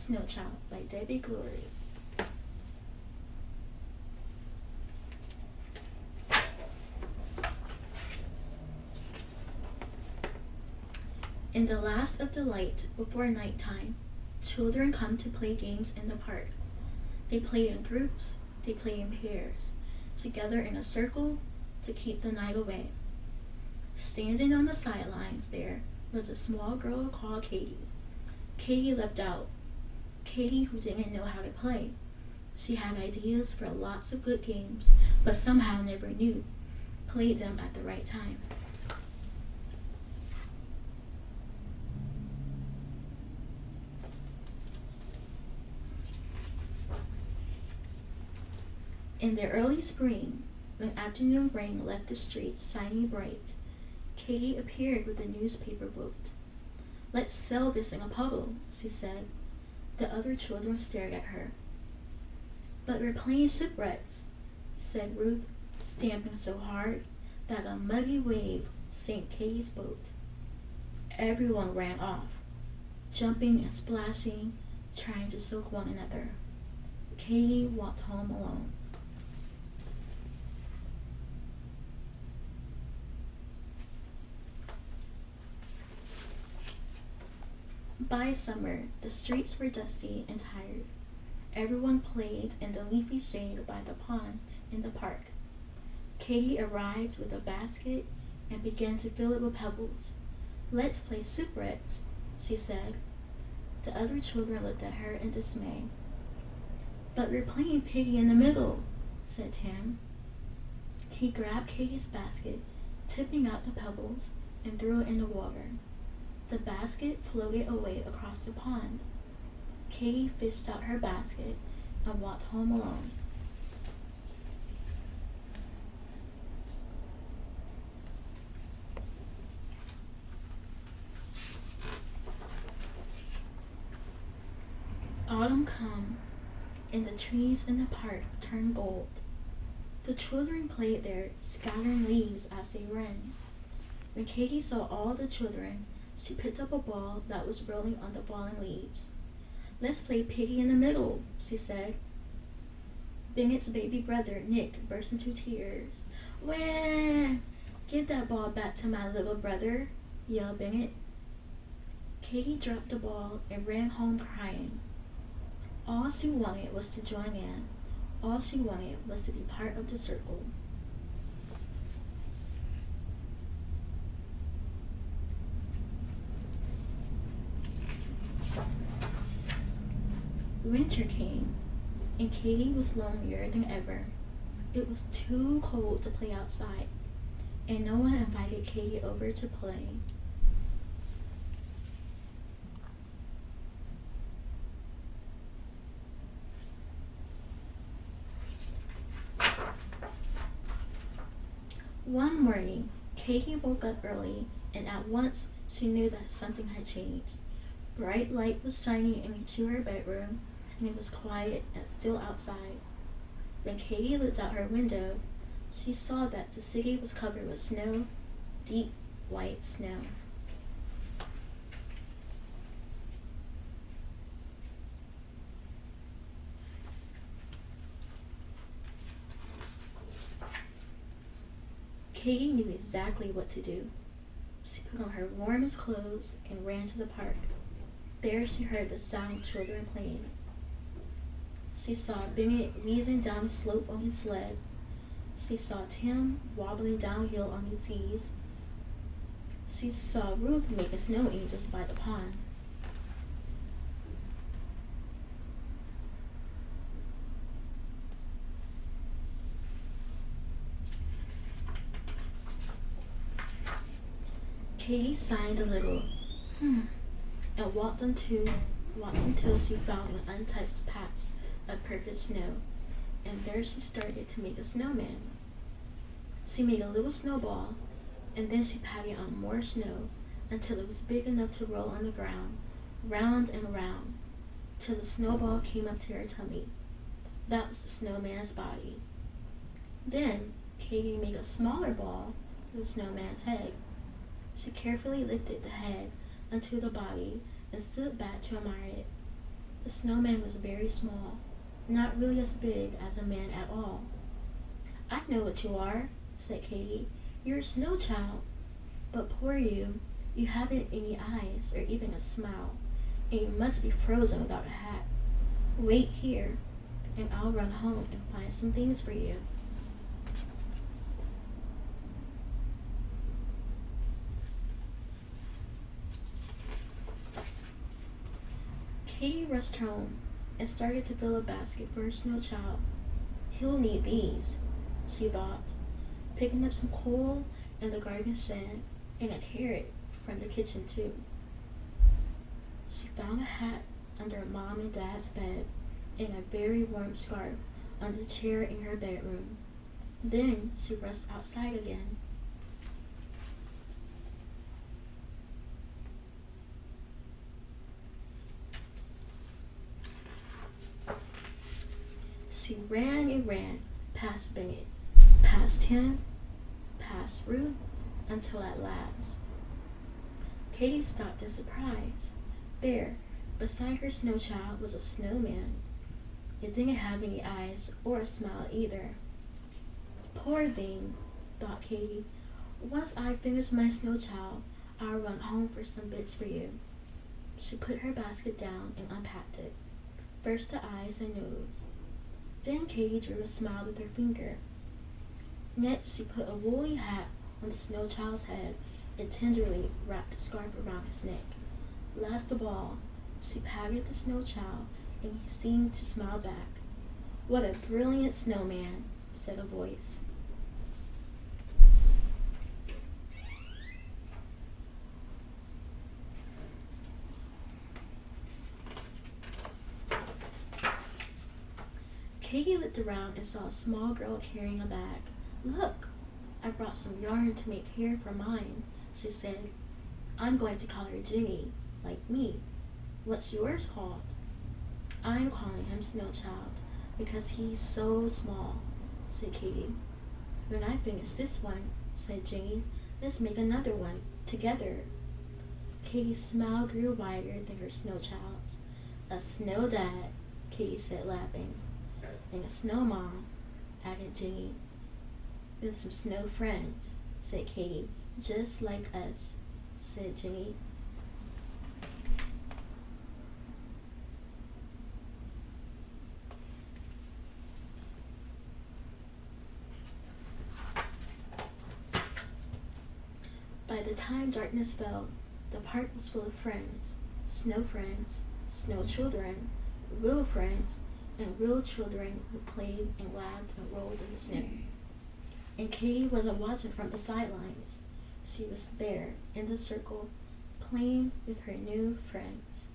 Snowchild by Debi Gliori. In the last of the light before nighttime, children come to play games in the park. They play in groups, they play in pairs, together in a circle to keep the night away. Standing on the sidelines there was a small girl called Katie. Katie left out. Katie, who didn't know how to play. She had ideas for lots of good games, but somehow never knew. Played them at the right time. In the early spring, when afternoon rain left the streets shiny bright, Katie appeared with a newspaper boat. "Let's sell this in a puddle," she said. The other children stared at her. "But we're playing shipwrecks," said Ruth, stamping so hard that a muddy wave sank Katie's boat. Everyone ran off, jumping and splashing, trying to soak one another. Katie walked home alone. By summer, the streets were dusty and tired. Everyone played in the leafy shade by the pond in the park. Katie arrived with a basket and began to fill it with pebbles. "Let's play shipwrecks," she said. The other children looked at her in dismay. "But we're playing piggy in the middle," said Tim. He grabbed Katie's basket, tipping out the pebbles, and threw it in the water. The basket floated away across the pond. Katie fished out her basket and walked home alone. Autumn came, and the trees in the park turned gold. The children played there, scattering leaves as they ran. When Katie saw all the children, she picked up a ball that was rolling on the falling leaves. "Let's play piggy in the middle," she said. Bennett's baby brother, Nick, burst into tears. "Wah! Give that ball back to my little brother," yelled Bennett. Katie dropped the ball and ran home crying. All she wanted was to join in. All she wanted was to be part of the circle. Winter came, and Katie was lonelier than ever. It was too cold to play outside, and no one invited Katie over to play. One morning, Katie woke up early, and at once she knew that something had changed. Bright light was shining into her bedroom, and it was quiet and still outside. When Katie looked out her window, she saw that the city was covered with snow, deep white snow. Katie knew exactly what to do. She put on her warmest clothes and ran to the park. There she heard the sound of children playing. She saw Bennett wheezing down the slope on his sled. She saw Tim wobbling downhill on his skis. She saw Ruth making snow angels by the pond. Katie sighed a little, and walked until she found an untouched patch of perfect snow, and there she started to make a snowman. She made a little snowball, and then she patted on more snow until it was big enough to roll on the ground, round and round, till the snowball came up to her tummy. That was the snowman's body. Then Katie made a smaller ball for the snowman's head. She carefully lifted the head onto the body and stood back to admire it. The snowman was very small, not really as big as a man at all. I know what you are, said Katie. You're a Snowchild. But poor you, you haven't any eyes or even a smile, and you must be frozen without a hat. Wait here, and I'll run home and find some things for you. Katie rushed home and started to fill a basket for her Snowchild. He'll need these, she thought, picking up some coal in the garden shed and a carrot from the kitchen too. She found a hat under Mom and Dad's bed and a very warm scarf on the chair in her bedroom. Then she rushed outside again. She ran and ran past Bennett, past him, past Ruth, until at last Katie stopped in surprise. There, beside her Snowchild, was a snowman. It didn't have any eyes or a smile either. Poor thing, thought Katie. Once I finish my Snowchild, I'll run home for some bits for you. She put her basket down and unpacked it. First the eyes and nose. Then Katie drew a smile with her finger. Next, she put a woolly hat on the Snowchild's head and tenderly wrapped a scarf around his neck. Last of all, she patted the Snowchild, and he seemed to smile back. What a brilliant snowman, said a voice. Katie looked around and saw a small girl carrying a bag. Look, I brought some yarn to make hair for mine, she said. I'm going to call her Ginny, like me. What's yours called? I'm calling him Snowchild because he's so small, said Katie. When I finish this one, said Ginny, let's make another one together. Katie's smile grew wider than her Snowchild's. A snow dad, Katie said, laughing. And a snow mom, added Ginny. With some snow friends, said Katie. Just like us, said Ginny. By the time darkness fell, the park was full of friends, snow children, real friends, and real children who played and laughed and rolled in the snow. And Katie wasn't watching from the sidelines. She was there in the circle, playing with her new friends.